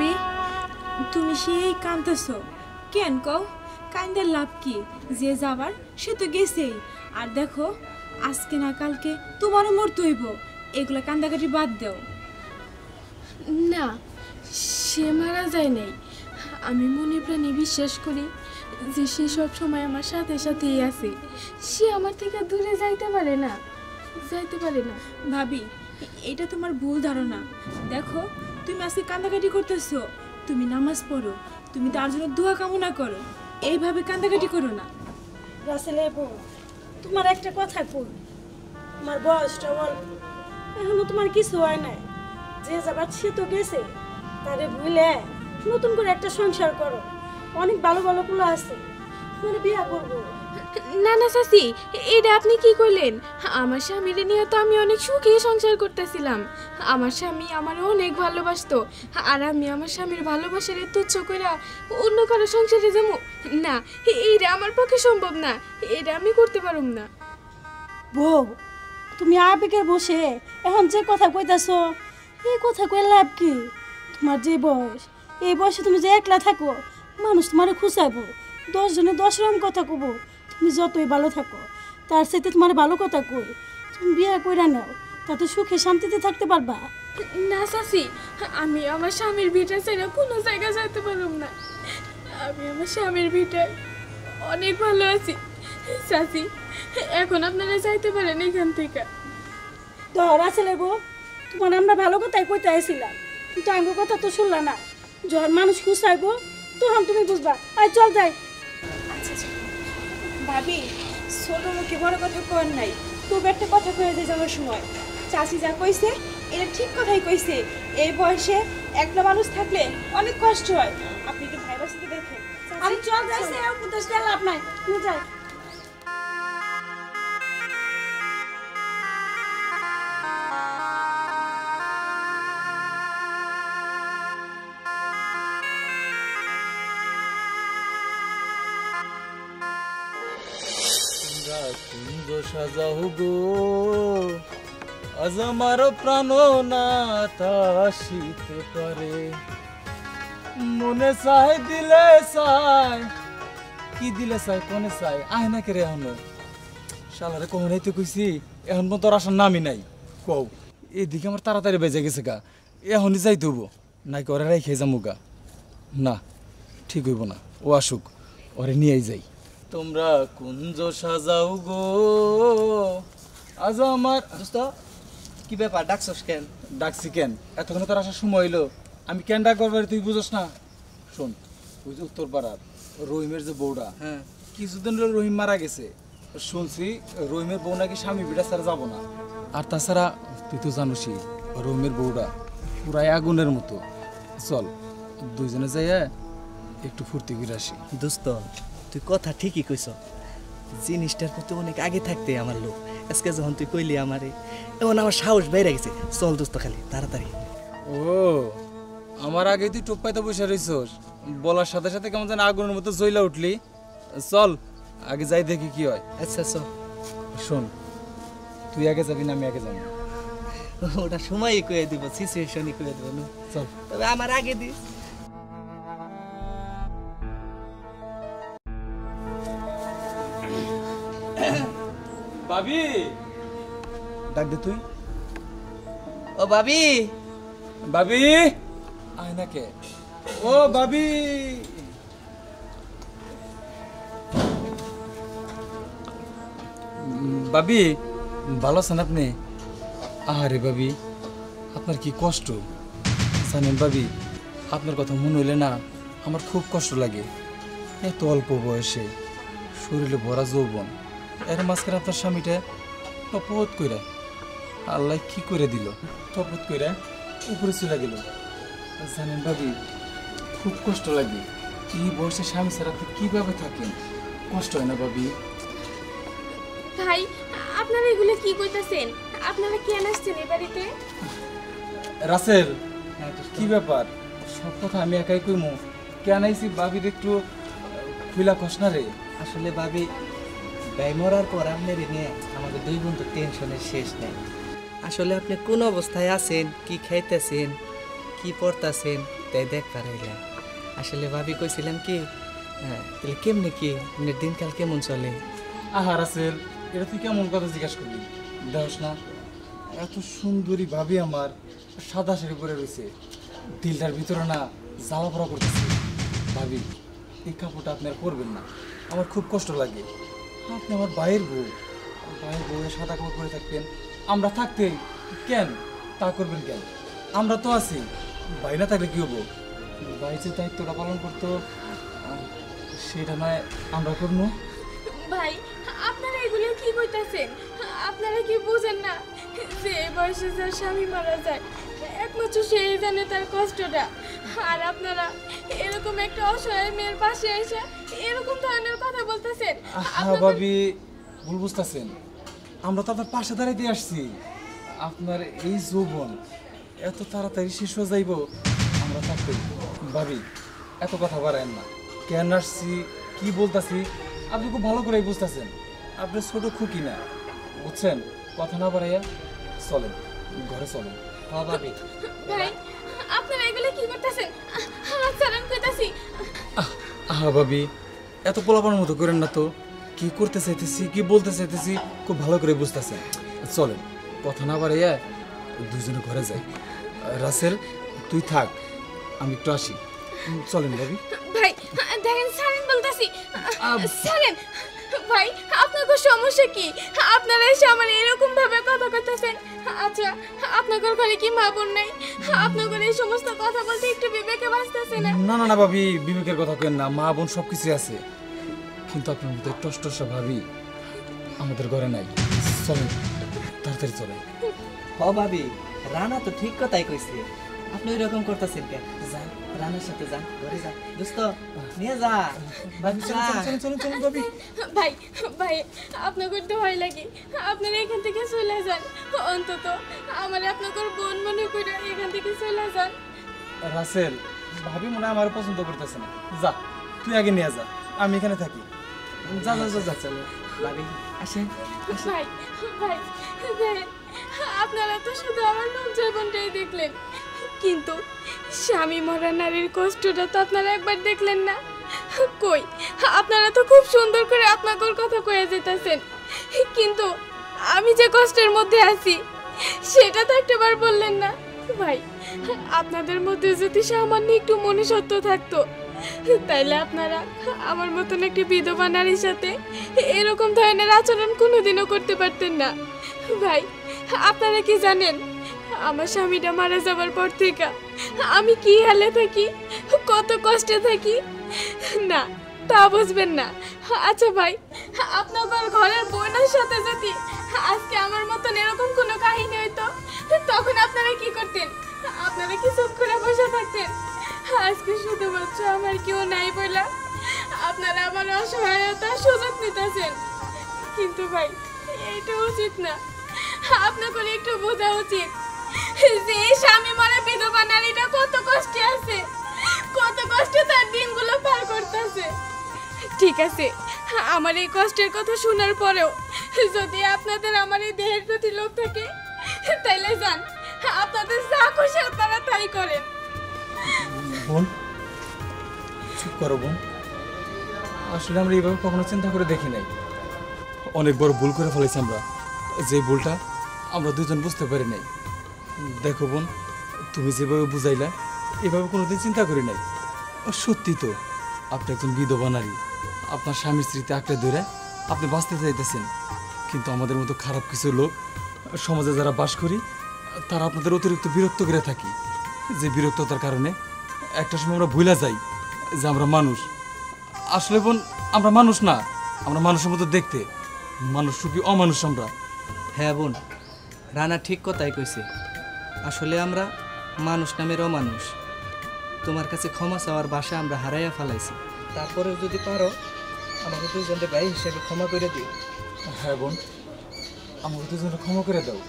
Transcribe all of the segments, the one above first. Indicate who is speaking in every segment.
Speaker 1: ভাবি তুমি সেই কাঁদতেছো কেন কও? কান্দের লাভ কি? যে যাবার সে তো গেছেই। আর দেখো আজকে না কালকে তোমারও মরতে হইব। এগুলা কান্দাকাটি বাদ দাও।
Speaker 2: না, সে মারা যায় নাই। আমি মনে প্রাণে বিশ্বাস করি যে সে সব সময় আমার সাথে সাথেই আছে। সে আমার থেকে দূরে যাইতে পারে না, যাইতে পারে না।
Speaker 1: ভাবি এটা তোমার ভুল ধারণা। দেখো তুমি আজকে কান্দাকাটি করতেছো, তুমি নামাজ পড়ো, তুমি তার জন্য দোয়া কামনা করো। এইভাবে কান্দাকাটি করো না।
Speaker 3: রাসেলে বউ, তোমার একটা কথা কই, তোমার বয়সটা অল্প, এখনো তোমার কিছু হয় নাই। যে যাবার সে তো গেছে, তারে ভুলে নতুন করে একটা সংসার করো। অনেক ভালো ভালো পোলা আছে, তোমার বিয়া করবো।
Speaker 2: না না চাচি, এটা আপনি কি কইলেন? আমার স্বামীর নিয়ে তো আমি অনেক সুখে সংসার করতেছিলাম। আমার স্বামী আমার অনেক ভালোবাসতো, আর আমি আমার স্বামীর ভালোবাসার তুচ্ছ কইরা অন্য কারো সংসারে যাবো না, এইটা আমার পক্ষে সম্ভব না। এটা আমি করতে পারুম না।
Speaker 3: বউ, তুমি আবেগে বসে এখন যে কথা কইতাছো, এই কথা কই লাভ কি? তোমার যে বয়স, এই বয়সে তুমি যে একলা থাকো, মানুষ তোমার খুঁচাইবো, 10 জনে 10 রকম কথা কব। তুমি যতই ভালো থাকো, তার সাথে তোমার ভালো কথা কই, তুমি বিয়ে কইরা নাও, তাতে সুখে শান্তিতে থাকতে পারবা।
Speaker 2: না চাচি, আমি আমার স্বামীর ভিটা ছেড়ে কোনো জায়গা যাইতে পারুম না। আমি আমার স্বামীর ভিটায় অনেক ভালো আছি চাচি। এখন আপনারা যাইতে পারেন এখান থেকে।
Speaker 3: ধরা ছেলে বউ, তোমার আমরা ভালো কথাই কইতে আইছিলাম, কিন্তু আঙ্গুর কথা তো শুনলা না। যখন মানুষ খুঁচাইবো তখন তুমি বুঝবা। আয় চল যাই।
Speaker 1: ভাবি ছোট মুখে বড় কথা কর নাই, তবু একটা কথা কয়ে যে যাওয়ার সময় চাচি যা কইছে এটা ঠিক কথাই কইছে। এই বয়সে একটা মানুষ থাকলে অনেক কষ্ট হয়। আপনি একটু ভাইবার সাথে দেখেন।
Speaker 3: আমি চল যাইছে, উপদেশ দিয়ে লাভ নাই, তুমি যাই।
Speaker 4: কুঞ্জ সাজাও গো, আজ আমার প্রাণ না আসিতে পারে। মনে চাই দিলে চাই, কি দিলে চাই কোনে চাই, আয় না কে রে এখন শালারে কখনই তো কইছি, এখন পর্যন্ত তোর আসার নামই নাই। কও এদিকে আমার তাড়াতাড়ি বেজে গেছে গা, এখনই যাইতে হবো, নাই করে রাইখে যাবো গা। না ঠিক হইব না, ও আসুক, ওরে নিয়েই যাই। তোমরা কুঞ্জ সাজাও গো, আজ আমার
Speaker 5: দোস্ত কি ব্যাপার ডাকছস কেন?
Speaker 4: ডাকছি কেন, এতক্ষণ তোর আসার সময় হইলো, আমি কেন ডাক করবার তুই বুঝোস না? শোন, ওই যে উত্তর পাড়ার রহিমের যে বউটা,
Speaker 5: হ্যাঁ
Speaker 4: কিছুদিন হলো রহিম মারা গেছে, শুনছি রহিমের বউ নাকি স্বামী বিটা ছাড়া যাবো না। আর তাছাড়া তুই তো জানোসই রহিমের বউটা পুরাই আগুনের মতো। চল দুইজনে যাইয়া একটু ফুর্তি করে আসি।
Speaker 5: দোস্ত তুই কথা ঠিকই কইছ, জিনিসটার প্রতি অনেক আগে থাকতে আমার লোক। আজকে যখন তুই কইলি আমারে, এমন আমার সাহস বেড়ে গেছে। চল দোস্ত খালি তাড়াতাড়ি।
Speaker 4: ও আমার আগে তুই টোপ পাইতে বসে রইছস, বলার সাথে সাথে কেমন যেন আগুনের মতো জ্বলা উঠলি। চল আগে যাই দেখি কি হয়।
Speaker 5: আচ্ছা চল।
Speaker 4: শোন, তুই আগে যাবি না আমি আগে যাবো?
Speaker 5: ওটা সময়ই কয়ে দিব, সিচুয়েশনই কয়ে দিব।
Speaker 4: চল
Speaker 5: তবে আমার আগে দিস।
Speaker 4: ভাবি ডাক দে তুই।
Speaker 5: ও ভাবি,
Speaker 4: ভাবি আয় না কে? ও ভাবি, ভাবি ভালো আছেন আপনি? আরে ভাবি আপনার কি কষ্ট জানেন ভাবি, আপনার কথা মনে হইলে না আমার খুব কষ্ট লাগে। এত অল্প বয়সে শরীরে ভরা যৌবন, এর মাঝখানে আপনার স্বামীটা টপত কইরা আল্লাহ কি করে দিল, টপত কইরা উপরে চলে গেল। জানেন ভাবি খুব কষ্ট লাগে। এই বয়সে স্বামী ছাড়া আপনি কিভাবে থাকেন? কষ্ট হয় না ভাবি?
Speaker 2: ভাই আপনারা এগুলো কি কইতাছেন? আপনারা কেন আসছেন এই বাড়িতে?
Speaker 4: রাসেল কি ব্যাপার, সব কথা আমি একাই কইমু? কেন আইছি ভাবির একটু খুলা কস না রে।
Speaker 5: আসলে ভাবি ব্যয় মরার পর আপনার নিয়ে আমাদের দুই বোন তো টেনশনের শেষ নেই। আসলে আপনি কোন অবস্থায় আছেন, কি খাইতেছেন, কি পড়তেছেন, তাই দেখ পারাইলাম। আসলে ভাবি কইছিলাম কি, তাহলে কেমনে কি দিনকাল কেমন চলে?
Speaker 4: আহা রাসেল, এটা তুই কেমন কথা জিজ্ঞাসা করলি? দেখস না এত সুন্দরী ভাবি আমার সাদা শাড়ি পরে রয়েছে, দিলটার ভিতরে না জ্বালা পড়া করতেছে। ভাবি এই কাপড়টা আপনি আর পরবেন না, আমার খুব কষ্ট লাগে। আপনি আমার ভাইয়ের বউ, ভাইয়ের বউ সাদা কাপড় পরে থাকবেন, আমরা থাকতে কেন তা করবেন কেন? আমরা তো আছি, ভাই না থাকলে কি হবো? ভাই যে দায়িত্বটা পালন করতো সেটা নয় আমরা করবো।
Speaker 2: ভাই আপনারা এগুলো কি কইতাছেন? আপনারা কি বুঝেন না যে এই বয়সে যার স্বামী মারা যায় একমাত্র সেই জানে তার কষ্টটা, আর আপনারা এরকম একটা অসহায় মেয়ের পাশে এসে এরকম ধরনের কথা বলতেছেন?
Speaker 4: হ্যাঁ ভাবি, ভুল বুঝতেছেন, আমরা তো আপনার পাশে দাঁড়াইতে আসছি। আপনার এই যৌবন এত তাড়াতাড়ি শেষ হয়ে যাইব আমরা থাকতে। ভাবি এত কথা বাড়ায়েন না, কেন আসছি কি বলতাছি আপনি খুব ভালো করেই বুঝতেছেন। আপনি ছোট খুকি না, বুঝছেন? কথা না বাড়াইয়া চলেন, ঘরে চলেন।
Speaker 5: হ্যাঁ ভাবি।
Speaker 2: ভাই আপনারা এগুলো কি করতেছেন? ছাড়ান কইতাছি।
Speaker 4: হ্যাঁ ভাবি, এত পোলাপানের মতো করেন না তো। কি করতে চাইতেছি কি বলতে চাইতেছি খুব ভালো করে বুঝতেছেন। চলেন, কথা না বাড়াইয়া দুজনে ঘরে যাই। রাসেল তুই থাক, আমি একটু আসি। চলেন ভাবি।
Speaker 2: ভাই দেখেন ছাড়েন বলতাছি, ছাড়েন। ভাই আপনাদের সমস্যা কি? আপনারা এসে আমার এরকম ভাবে কথা কইতাছেন। আচ্ছা আপনাদের ঘরে কি মা বোন নাই? আপনাদের এই সমস্ত কথা বলতে একটু বিবেকে বাঁচতেছে না?
Speaker 4: না না না ভাবি, বিবেকের কথা কেন না, মা বোন সব কিছু আছে, কিন্তু আপনার মতো টসটসা ভাবি আমাদের ঘরে নাই। চলেন তাড়াতাড়ি চলেন।
Speaker 5: হ ভাবি, রানা তো ঠিক কথাই কইছে। আপনি ওইরকম করতেছেন কেন? যান, রানার সাথে যান, ঘরে যান। দোস্ত নিয়ে যা ভাবি,
Speaker 4: চলেন চলেন চলেন চলেন ভাবি।
Speaker 2: ভাই ভাই আপনার করতে ভয় লাগে, আপনারা এখান থেকে চলে যান। অন্তত আমার আপনাদের বোন মনে করে এখান থেকে চলে যান।
Speaker 4: রাসেল ভাবি মনে হয় আমার পছন্দ করতেছে না, যা তুই আগে নিয়ে যা, আমি এখানে থাকি। যা যা যা যা।
Speaker 5: চলো ভাবি, আসেন।
Speaker 2: ভাই ভাই দেখেন, আপনারা তো শুধু আমার লোক জীবনটাই দেখলেন, কিন্তু স্বামী মরা নারীর কষ্টটা তো আপনারা একবার দেখলেন না। কই আপনারা তো খুব সুন্দর করে আপনাদের কথা কয়ে যেতেছেন, কিন্তু আমি যে কষ্টের মধ্যে আছি সেটা তো একটাবার বললেন না। ভাই আপনাদের মধ্যে যদি সামান্য একটু মনুষ্যত্ব থাকতো তাইলে আপনারা আমার মতন একটি বিধবা নারীর সাথে এরকম ধরনের আচরণ কোনোদিনও করতে পারতেন না। ভাই আপনারা কি জানেন আমার স্বামীটা মারা যাবার পর থেকে আমি কি হালে থাকি, কত কষ্টে থাকি? না তা বুঝবেন না। আচ্ছা ভাই, আপনাদের ঘরের বোনের সাথে যদি আজকে আমার মতন এরকম কোনো কাহিনী হইতো তখন আপনারা কি করতেন? আপনারা কি চুপ করে বসে থাকতেন? আজকে শুধুমাত্র আমার কেউ নাই বলে আপনারা আমার অসহায়তার সুযোগ নিতেছেন, কিন্তু ভাই এটা উচিত না। আপনাদের একটু বোঝা উচিত যে এই স্বামী মারা বিধবা নারীটা কত কষ্টে আছে, কত কষ্টে তার দিনগুলো পার করতেছে। ঠিক আছে, আমার এই কষ্টের কথা শোনার পরেও যদি আপনাদের আমার এই দেহের প্রতি লোভ থাকে তাইলে যান, আপনাদের যা খুশি আপনারা তাই করেন।
Speaker 4: বোন চুপ করো বোন, আসলে আমরা এইভাবে কখনো চিন্তা করে দেখি নাই। অনেক বড় ভুল করে ফেলেছি আমরা, যে ভুলটা আমরা দুজন বুঝতে পারি নাই। দেখো বোন, তুমি যেভাবে বুঝাইলা এভাবে কোনোদিন চিন্তা করি নাই। সত্যি তো আপনি একজন বিধবা নারী, আপনার স্বামীর স্মৃতি আঁকড়ে ধরে আপনি বাঁচতে চাইতেছেন, কিন্তু আমাদের মতো খারাপ কিছু লোক সমাজে যারা বাস করি তারা আপনাদের অতিরিক্ত বিরক্ত করে থাকি, যে বিরক্ততার কারণে একটা সময় আমরা ভুলে যাই যে আমরা মানুষ। আসলে বোন আমরা মানুষ না, আমরা মানুষের মতো দেখতে, মানুষ রূপী অমানুষ আমরা।
Speaker 5: হ্যাঁ বোন, রানা ঠিক কথাই কইছে। আসলে আমরা মানুষ নামের অমানুষ। তোমার কাছে ক্ষমা চাওয়ার ভাষা আমরা হারাইয়া ফেলাইছি। তারপরেও যদি পারো আমাকে দুইজনকে ভাই হিসেবে ক্ষমা করে দিও।
Speaker 4: হ্যাঁ বোন, আমাকে দুজনে ক্ষমা করে দাও।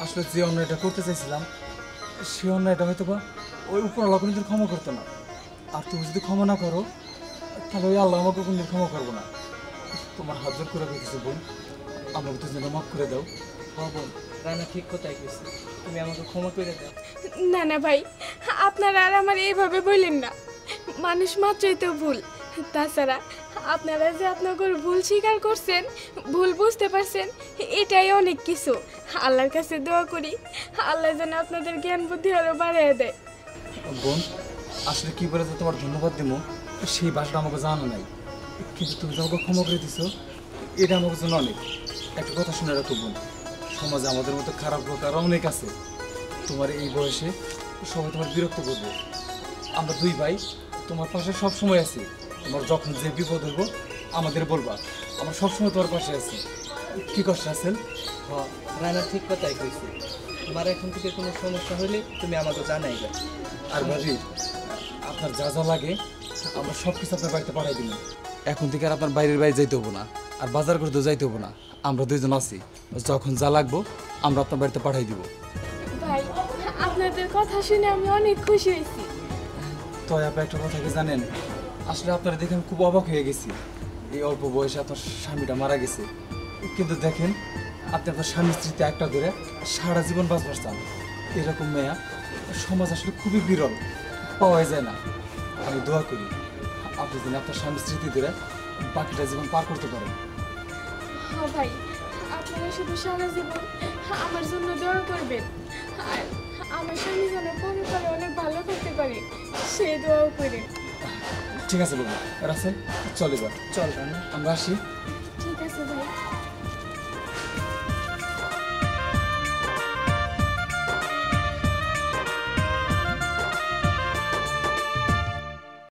Speaker 4: আসলে যে অন্যায়টা করতে চাইছিলাম সে অন্যায়টা হয়তো বা ওই উপরওয়ালা কোনোদিন ক্ষমা করতো না, আর তুমি যদি ক্ষমা না করো তাহলে ওই আল্লাহ আমাকে কোনোদিন ক্ষমা করবো না। তোমার হাত জোর করে দিতেছে বোন, আমাকে দুজনে মাফ করে দাও।
Speaker 5: হ্যাঁ বোন, রানা ঠিক কথাই কইছে, তুমি আমাকে ক্ষমা করে দাও।
Speaker 2: না না ভাই, আপনারা আর আমার এইভাবে বললেন না। মানুষ মাত্রই তো ভুল। তাছাড়া আপনারা যে আপনাদের ভুল স্বীকার করছেন, ভুল বুঝতে পারছেন, এটাই অনেক কিছু। আল্লাহর কাছে দোয়া করি আল্লাহ যেন আপনাদের জ্ঞান বুদ্ধি আরো বাড়িয়ে দেয়।
Speaker 4: বোন, আসলে কি করে যে তোমার ধন্যবাদ দিব সেই ভাষাটা আমাকে জানা নাই, কিন্তু তুমি যে আমাকে ক্ষমা করে দিছো এটা আমার জন্য অনেক। একটা কথা শুনে রাখো বোন, সমাজে আমাদের মতো খারাপ লোক আরও অনেক আছে। তোমার এই বয়সে সবাই তোমার বিরক্ত করবে। আমরা দুই ভাই তোমার পাশে সব সময় আছি। তোমার যখন যে বিপদ হইব আমাদের বলবা, আমরা সবসময় তোমার পাশে আছি। কি কষ্ট আছেন?
Speaker 5: রানা ঠিক কথাই কইছে, তোমার এখন থেকে কোনো সমস্যা হলে তুমি আমাকে জানাইবে।
Speaker 4: আর ভাবি, আপনার যা যা লাগে আমরা সব কিছু আপনার বাড়িতে পাঠাই দিব। এখন থেকে আর আপনার বাইরের বাড়ি যাইতে হবো না, আর বাজার করতেও যাইতে হবো না। আমরা দুইজন আছি, যখন যা লাগবো আমরা আপনার বাড়িতে পাঠাই দিব।
Speaker 2: ভাই, আপনাদের কথা শুনে আমি অনেক খুশি হয়েছি।
Speaker 4: তো আপনি একটা কথা কি জানেন, আসলে আপনারা দেখে আমি খুব অবাক হয়ে গেছি। এই অল্প বয়সে আপনার স্বামীটা মারা গেছে, কিন্তু দেখেন আপনি আপনার স্বামী স্ত্রীতে একটা ধরে সারা জীবন বাঁচবার চান। এরকম মেয়া সমাজ আসলে খুবই বিরল, পাওয়া যায় না। আমি দোয়া করি আপনি যেন আপনার স্বামী স্মৃতি ধরে বাকিটা জীবন পার করতে পারেন।
Speaker 2: হ্যাঁ ভাই, আপনারা শুধু সারা জীবন আমার জন্য দোয়া করবেন, আর আমার স্বামী যেন পরে অনেক ভালো করতে পারে সেই দোয়াও করে।
Speaker 4: ঠিক আছে বাবু, রাসেল চলে এবার।
Speaker 5: চল রানা।
Speaker 4: আমরা আসি।